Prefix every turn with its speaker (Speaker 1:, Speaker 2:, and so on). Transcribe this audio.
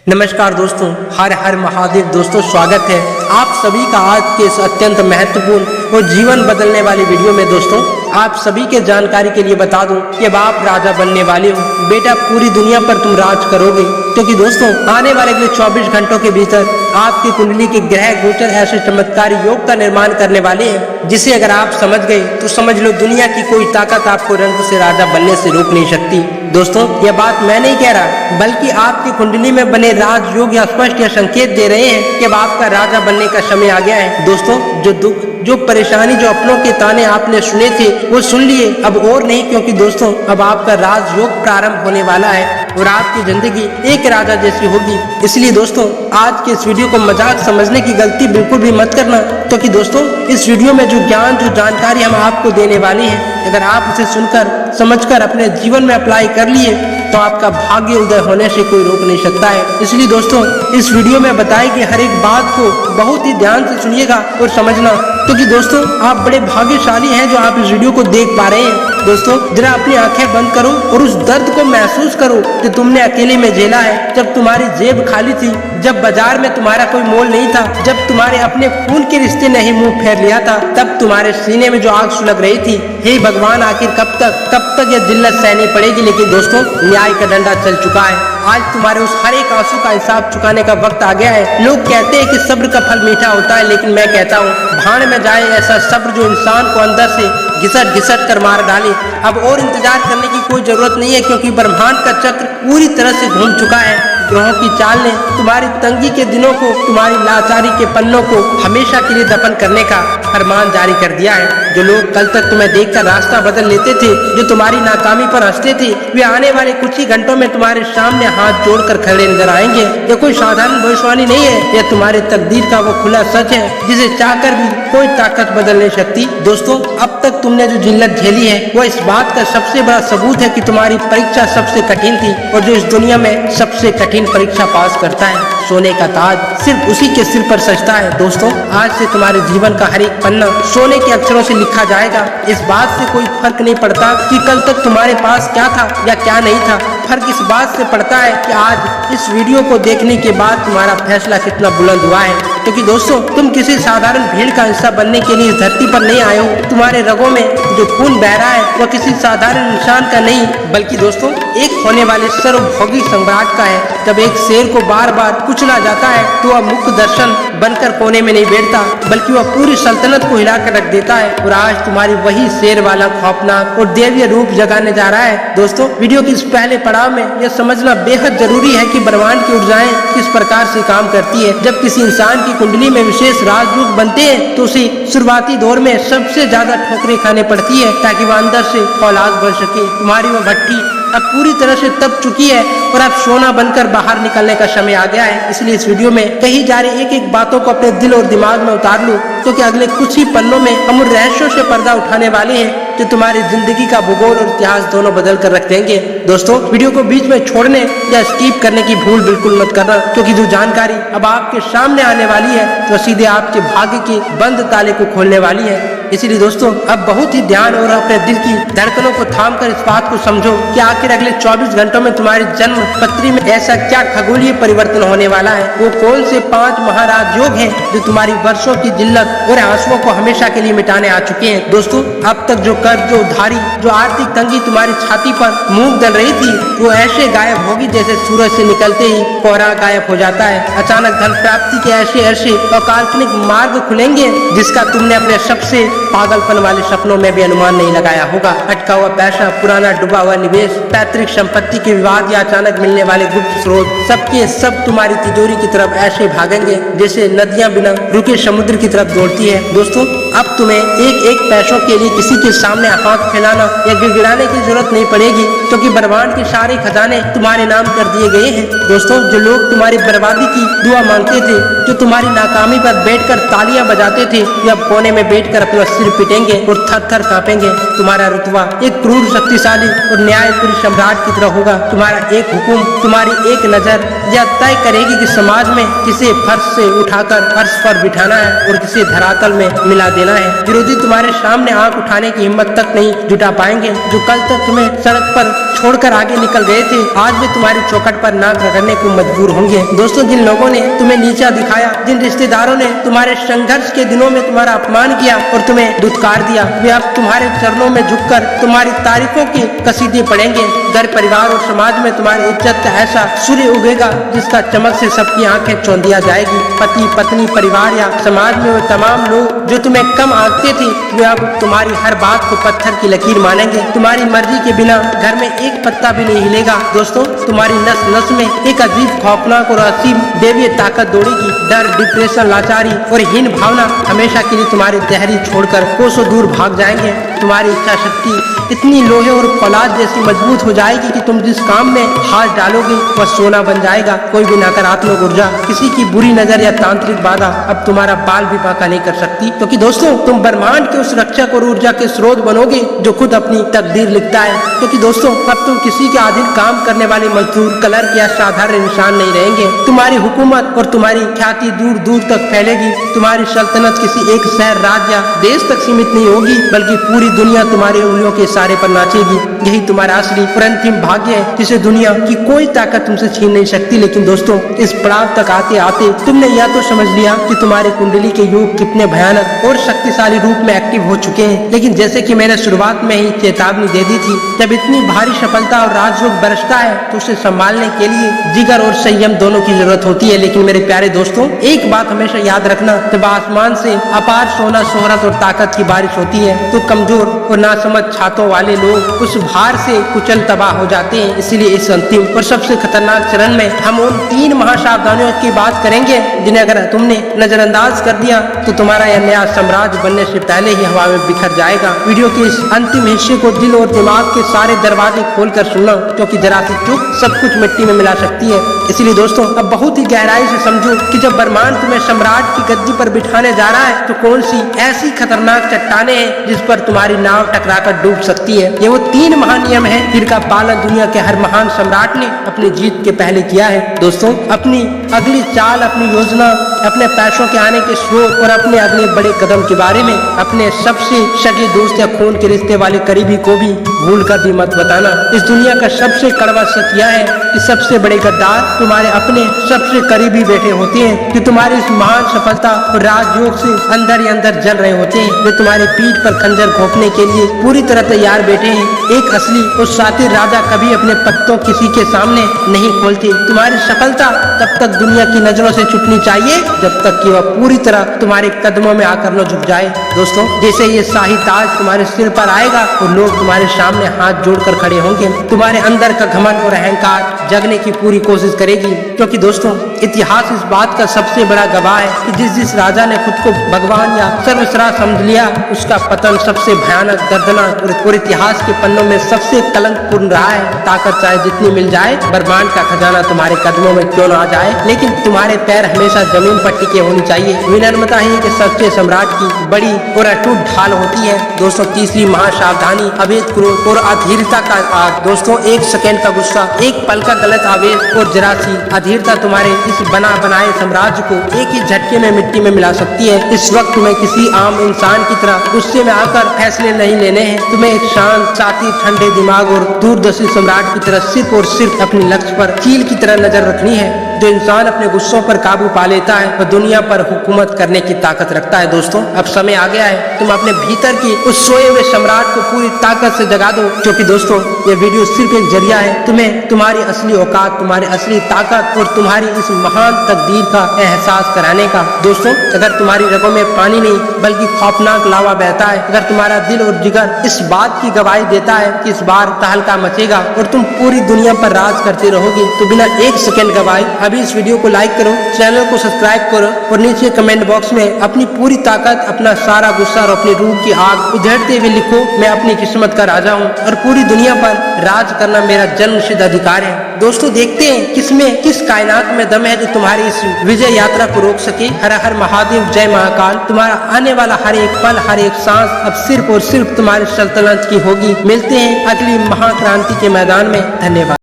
Speaker 1: नमस्कार दोस्तों, हर हर महादेव। दोस्तों स्वागत है आप सभी का आज के इस अत्यंत महत्वपूर्ण और जीवन बदलने वाली वीडियो में। दोस्तों आप सभी के जानकारी के लिए बता दूं कि अब आप राजा बनने वाले हो। बेटा पूरी दुनिया पर तुम राज करोगे, क्योंकि दोस्तों आने वाले अगले 24 घंटों के भीतर आपकी कुंडली के ग्रह गोचर ऐसे चमत्कारी योग का निर्माण करने वाले हैं, जिसे अगर आप समझ गए तो समझ लो दुनिया की कोई ताकत आपको रंग से राजा बनने से रोक नहीं सकती। दोस्तों यह बात मैं नहीं कह रहा, बल्कि आपकी कुंडली में बने राजयोग या स्पष्ट या संकेत दे रहे हैं कि अब आपका राजा बनने का समय आ गया है। दोस्तों जो दुख, जो परेशानी, जो अपनों के ताने आपने सुने थे वो सुन लिए, अब और नहीं, क्योंकि दोस्तों अब आपका राजयोग प्रारंभ होने वाला है और आपकी जिंदगी एक राजा जैसी होगी। इसलिए दोस्तों आज के इस वीडियो को मजाक समझने की गलती बिल्कुल भी मत करना, क्योंकि दोस्तों इस वीडियो में जो ज्ञान, जो जानकारी हम आपको देने वाले हैं, अगर आप उसे सुनकर समझकर अपने जीवन में अप्लाई कर लिए तो आपका भाग्य उदय होने से कोई रोक नहीं सकता है। इसलिए दोस्तों इस वीडियो में बताई गई हर एक बात को बहुत ही ध्यान से सुनिएगा और समझना, क्योंकि दोस्तों आप बड़े भाग्यशाली हैं जो आप इस वीडियो को देख पा रहे हैं। दोस्तों जरा अपनी आंखें बंद करो और उस दर्द को महसूस करो कि तुमने अकेले में झेला है, जब तुम्हारी जेब खाली थी, जब बाजार में तुम्हारा कोई मोल नहीं था, जब तुम्हारे अपने खून के रिश्ते ने ही मुंह फेर लिया था, तब तुम्हारे सीने में जो आग सुलग रही थी। हे भगवान, आखिर कब तक यह जिल्लत सहनी पड़ेगी। लेकिन दोस्तों न्याय का डंडा चल चुका है। आज तुम्हारे उस हर एक आंसू का हिसाब चुकाने का वक्त आ गया है। लोग कहते हैं कि सब्र का फल मीठा होता है, लेकिन मैं कहता हूँ भाड़ में जाए ऐसा सब्र जो इंसान को अंदर से घिसट घिसट कर मार डाले। अब और इंतजार करने की कोई जरूरत नहीं है, क्योंकि ब्रह्मांड का चक्र पूरी तरह से घूम चुका है। ग्रहों की चाल ने तुम्हारी तंगी के दिनों को, तुम्हारी लाचारी के पन्नों को हमेशा के लिए दफन करने का फरमान जारी कर दिया है। जो लोग कल तक तुम्हें देखकर रास्ता बदल लेते थे, जो तुम्हारी नाकामी पर हंसते थे, वे आने वाले कुछ ही घंटों में तुम्हारे सामने हाथ जोड़कर खड़े नजर आएंगे। यह कोई साधारण भविष्यवाणी नहीं है, यह तुम्हारे तकदीर का वो खुला सच है जिसे चाहकर भी कोई ताकत बदल नहीं सकती। दोस्तों अब तक तुमने जो जिल्लत झेली है वो इस बात का सबसे बड़ा सबूत है कि तुम्हारी परीक्षा सबसे कठिन थी, और जो इस दुनिया में सबसे कठिन परीक्षा पास करता है, सोने का ताज सिर्फ उसी के सिर पर सजता है। दोस्तों आज से तुम्हारे जीवन का हर एक पन्ना सोने के अक्षरों से लिखा जाएगा। इस बात से कोई फर्क नहीं पड़ता कि कल तक तुम्हारे पास क्या था या क्या नहीं था। फर्क इस बात से पड़ता है कि आज इस वीडियो को देखने के बाद तुम्हारा फैसला कितना बुलंद हुआ है। क्योंकि दोस्तों तुम किसी साधारण भीड़ का हिस्सा बनने के लिए इस धरती पर नहीं आए हो। तुम्हारे रगों में जो खून बह रहा है वह किसी साधारण इंसान का नहीं, बल्कि दोस्तों एक होने वाले सर्वभोगी सम्राट का है। जब एक शेर को बार बार कुचला जाता है तो वह मुख्य दर्शन बनकर कोने में नहीं बैठता, बल्कि वह पूरी सल्तनत को हिलाकर रख देता है। और आज तुम्हारी वही शेर वाला खौफनाक और दैवीय रूप जगाने जा रहा है। दोस्तों वीडियो के इस पहले पड़ाव में यह समझना बेहद जरूरी है कि ब्रह्मांड की ऊर्जाएं किस प्रकार से काम करती है। जब किसी इंसान की कुंडली में विशेष राजयोग बनते हैं तो उसे शुरुआती दौर में सबसे ज्यादा ठोकरें खाने पड़ती है, ताकि वह अंदर से औलाद बन सके। तुम्हारी वह भट्टी अब पूरी तरह से तप चुकी है और अब सोना बनकर बाहर निकलने का समय आ गया है। इसलिए इस वीडियो में कही जा रही एक एक बातों को अपने दिल और दिमाग में उतार लो, क्योंकि अगले कुछ ही पन्नों में हम उन रहस्यों से पर्दा उठाने वाले हैं जो तुम्हारी जिंदगी का भूगोल और इतिहास दोनों बदल कर रख देंगे। दोस्तों वीडियो को बीच में छोड़ने या स्किप करने की भूल बिल्कुल मत करना, क्योंकि जो जानकारी अब आपके सामने आने वाली है तो सीधे आपके भाग्य के बंद ताले को खोलने वाली है। इसीलिए दोस्तों अब बहुत ही ध्यान और अपने दिल की धड़कनों को थाम कर इस बात को समझो कि आखिर अगले 24 घंटों में तुम्हारी जन्म पत्री में ऐसा क्या खगोलीय परिवर्तन होने वाला है। वो कौन से 5 महाराज योग हैं जो तुम्हारी वर्षों की जिल्लत और आंसुओं को हमेशा के लिए मिटाने आ चुके हैं। दोस्तों अब तक जो कर्ज, जो उधारी, जो आर्थिक तंगी तुम्हारी छाती पर मूंग दल रही थी, वो ऐसे गायब होगी जैसे सूरज से निकलते ही कोहरा गायब हो जाता है। अचानक धन प्राप्ति के ऐसे और काल्पनिक मार्ग खुलेंगे जिसका तुमने अपने सबसे पागलपन वाले सपनों में भी अनुमान नहीं लगाया होगा। अटका हुआ पैसा, पुराना डूबा हुआ निवेश, पैतृक संपत्ति के विवाद या अचानक मिलने वाले गुप्त स्रोत, सबके सब तुम्हारी तिजोरी की तरफ ऐसे भागेंगे जैसे नदियां बिना रुके समुद्र की तरफ दौड़ती है। दोस्तों अब तुम्हें एक एक पैसों के लिए किसी के सामने हाथ फैलाना या गिड़गिड़ाने की जरूरत नहीं पड़ेगी, क्योंकि ब्रह्मांड के सारे खजाने तुम्हारे नाम कर दिए गए हैं। दोस्तों जो लोग तुम्हारी बर्बादी की दुआ मांगते थे, जो तुम्हारी नाकामी पर बैठकर तालियां बजाते थे, वे अब कोने में बैठकर अपना सिर पीटेंगे और थर थर कांपेंगे। तुम्हारा रुतबा एक क्रूर, शक्तिशाली और न्यायपुरी सम्राट की तरह होगा। तुम्हारा एक हुक्म, तुम्हारी एक नजर यह तय करेगी कि समाज में किसे फर्श से उठाकर फर्श पर बिठाना है और किसे धरातल में मिला देना देना है। विरोधी तुम्हारे सामने आंख उठाने की हिम्मत तक नहीं जुटा पाएंगे। जो कल तक तुम्हें सड़क पर छोड़कर आगे निकल गए थे, आज भी तुम्हारी चौखट पर नाक रगड़ने को मजबूर होंगे। दोस्तों, जिन लोगों ने तुम्हें नीचा दिखाया, जिन रिश्तेदारों ने तुम्हारे संघर्ष के दिनों में तुम्हारा अपमान किया और तुम्हें दुत्कार दिया, वे अब तुम्हारे चरणों में झुककर तुम्हारी तारीफों की कसीदे पढ़ेंगे। घर परिवार और समाज में तुम्हारी इज्जत का ऐसा सूर्य उगेगा जिसका चमक से सबकी आंखें चौंधिया जाएगी। पति पत्नी परिवार या समाज में वे तमाम लोग जो तुम्हें कम आंकते थे, वे अब तुम्हारी हर बात को पत्थर की लकीर मानेंगे। तुम्हारी मर्जी के बिना घर में एक पत्ता भी नहीं हिलेगा। दोस्तों, तुम्हारी नस नस में एक अजीब खौफनाक और असीम दैवीय ताकत दौड़ेगी। डर, डिप्रेशन, लाचारी और हीन भावना हमेशा के लिए तुम्हारी तहरी छोड़कर कोसों दूर भाग जाएंगे। तुम्हारी इच्छा शक्ति इतनी लोहे और फौलाद जैसी मजबूत हो जाएगी कि तुम जिस काम में हाथ डालोगे वह सोना बन जाएगा। कोई भी नकारात्मक ऊर्जा, किसी की बुरी नजर या तांत्रिक बाधा अब तुम्हारा बाल भी बांका नहीं कर सकती, क्योंकि दोस्तों तुम ब्रह्मांड के उस रक्षक और ऊर्जा के स्रोत बनोगे जो खुद अपनी तकदीर लिखता है। क्योंकि दोस्तों, अब तुम किसी के अधीन काम करने वाले मजदूर, क्लर्क या साधारण इंसान नहीं रहेंगे। तुम्हारी हुकूमत और तुम्हारी ख्याति दूर दूर तक फैलेगी। तुम्हारी सल्तनत किसी एक शहर, राज्य या देश तक सीमित नहीं होगी, बल्कि पूरी दुनिया तुम्हारी उंगलियों के इशारे पर नाचेगी। यही तुम्हारा असली और अंतिम भाग्य है, जिसे दुनिया की कोई ताकत तुमसे छीन नहीं सकती। लेकिन दोस्तों, इस पड़ाव तक आते आते तुमने यह तो समझ लिया कि तुम्हारे कुंडली के योग कितने भयानक और शक्तिशाली रूप में एक्टिव हो चुके हैं। लेकिन जैसे कि मैंने शुरुआत में ही चेतावनी दे दी थी, जब इतनी भारी सफलता और राजयोग बरसता है तो उसे संभालने के लिए जिगर और संयम दोनों की जरूरत होती है। लेकिन मेरे प्यारे दोस्तों, एक बात हमेशा याद रखना, जब आसमान से अपार सोना, शोहरत और ताकत की बारिश होती है तो कमजोर और नासमझ छातों वाले लोग उस भार से कुचल तबाह हो जाते हैं। इसलिए इस अंतिम और सबसे खतरनाक चरण में हम उन 3 महासावधानियों की बात करेंगे जिन्हें अगर तुमने नजरअंदाज कर दिया तो तुम्हारा यह नया साम्राज्य बनने से पहले ही हवा में बिखर जाएगा। वीडियो के इस अंतिम हिस्से को दिल और दिमाग के सारे दरवाजे खोलकर सुनना, क्योंकि जरा सी चूक सब कुछ मिट्टी में मिला सकती है। इसलिए दोस्तों, अब बहुत ही गहराई से समझो कि जब ब्रह्मांड तुम्हें सम्राट की गद्दी पर बिठाने जा रहा है तो कौन सी ऐसी खतरनाक चट्टाने हैं जिस पर तुम्हारी नाव टकराकर डूब सकती है। ये वो 3 महानियम है जिनका पालन दुनिया के हर महान सम्राट ने अपनी जीत के पहले किया है। दोस्तों, अपनी अगली चाल, अपनी योजना, अपने पैसों के आने के स्रोत और अपने अगले बड़े कदम के बारे में अपने सबसे सगे दोस्त या खून के रिश्ते वाले करीबी को भी भूल कर भी मत बताना। इस दुनिया का सबसे कड़वा सच यह है कि सबसे बड़े गद्दार तुम्हारे अपने सबसे करीबी बेटे होते हैं, जो तुम्हारी इस महान सफलता और राजयोग से अंदर ही अंदर जल रहे होते हैं। वे तुम्हारी पीठ पर खंजर घोंपने के लिए पूरी तरह तैयार बैठे हैं। एक असली और सातिर राजा कभी अपने पत्तों किसी के सामने नहीं खोलते। तुम्हारी सफलता तब तक दुनिया की नजरों से छुपनी चाहिए जब तक कि वह पूरी तरह तुम्हारे कदमों में आकर न झुक जाए। दोस्तों, जैसे ये शाही ताज तुम्हारे सिर पर आएगा और लोग तुम्हारे सामने हाथ जोड़कर खड़े होंगे, तुम्हारे अंदर का घमंड और अहंकार जगने की पूरी कोशिश करेगी। क्योंकि दोस्तों, इतिहास इस बात का सबसे बड़ा गवाह है कि जिस राजा ने खुद को भगवान या सर्वश्रेष्ठ समझ लिया, उसका पतन सबसे भयानक, दर्दनाक और इतिहास के पन्नों में सबसे कलंकपूर्ण रहा है। ताकत चाहे जितनी मिल जाए, ब्रह्मांड का खजाना तुम्हारे कदमों में क्यों न आ जाए, लेकिन तुम्हारे पैर हमेशा जमीन पर टिके होनी चाहिए। विनम्रता ही कि सच्चे सम्राट की बड़ी और अटूट ढाल होती है। दोस्तों, तीसरी महासावधानी, अवैध क्रोध और अधीरता का आग। दोस्तों, 1 सेकेंड का गुस्सा, एक पल का गलत आवेश और जरा सी अधीरता तुम्हारे इस बना बनाए साम्राज्य को एक ही झटके में मिट्टी में मिला सकती है। इस वक्त तुम्हें किसी आम इंसान की तरह गुस्से में आकर फैसले नहीं लेने हैं। तुम्हें एक शांत, साथी, ठंडे दिमाग और दूरदर्शी सम्राट की तरह सिर्फ और सिर्फ अपने लक्ष्य पर चील की तरह नजर रखनी है। जो इंसान अपने गुस्सों पर काबू पा लेता है वह दुनिया पर हुकूमत करने की ताकत रखता है। दोस्तों, अब समय आ गया है तुम अपने भीतर की उस सोए हुए सम्राट को पूरी ताकत से जगा दो। क्योंकि दोस्तों, ये वीडियो सिर्फ एक जरिया है तुम्हें तुम्हारी असली औकात, तुम्हारी असली ताकत और तुम्हारी इस महान तकदीर का एहसास कराने का। दोस्तों, अगर तुम्हारी रगों में पानी नहीं बल्कि खौफनाक लावा बहता है, अगर तुम्हारा दिल और जिगर इस बात की गवाही देता है कि इस बार तहलका मचेगा और तुम पूरी दुनिया पर राज करते रहोगे, तो बिना 1 सेकेंड गवाए अभी इस वीडियो को लाइक करो, चैनल को सब्सक्राइब करो और नीचे कमेंट बॉक्स में अपनी पूरी ताकत, अपना सारा गुस्सा और अपनी रूह की आग उधेड़ते हुए लिखो, मैं अपनी किस्मत का राजा हूँ और पूरी दुनिया पर राज करना मेरा जन्मसिद्ध अधिकार है। दोस्तों, देखते हैं किसमें किस कायनात में दम है जो तुम्हारी इस विजय यात्रा को रोक सके। हर हर महादेव, जय महाकाल। तुम्हारा आने वाला हर एक पल, हर एक सांस अब सिर्फ और सिर्फ तुम्हारी सल्तनत की होगी। मिलते हैं अगली महाक्रांति के मैदान में। धन्यवाद।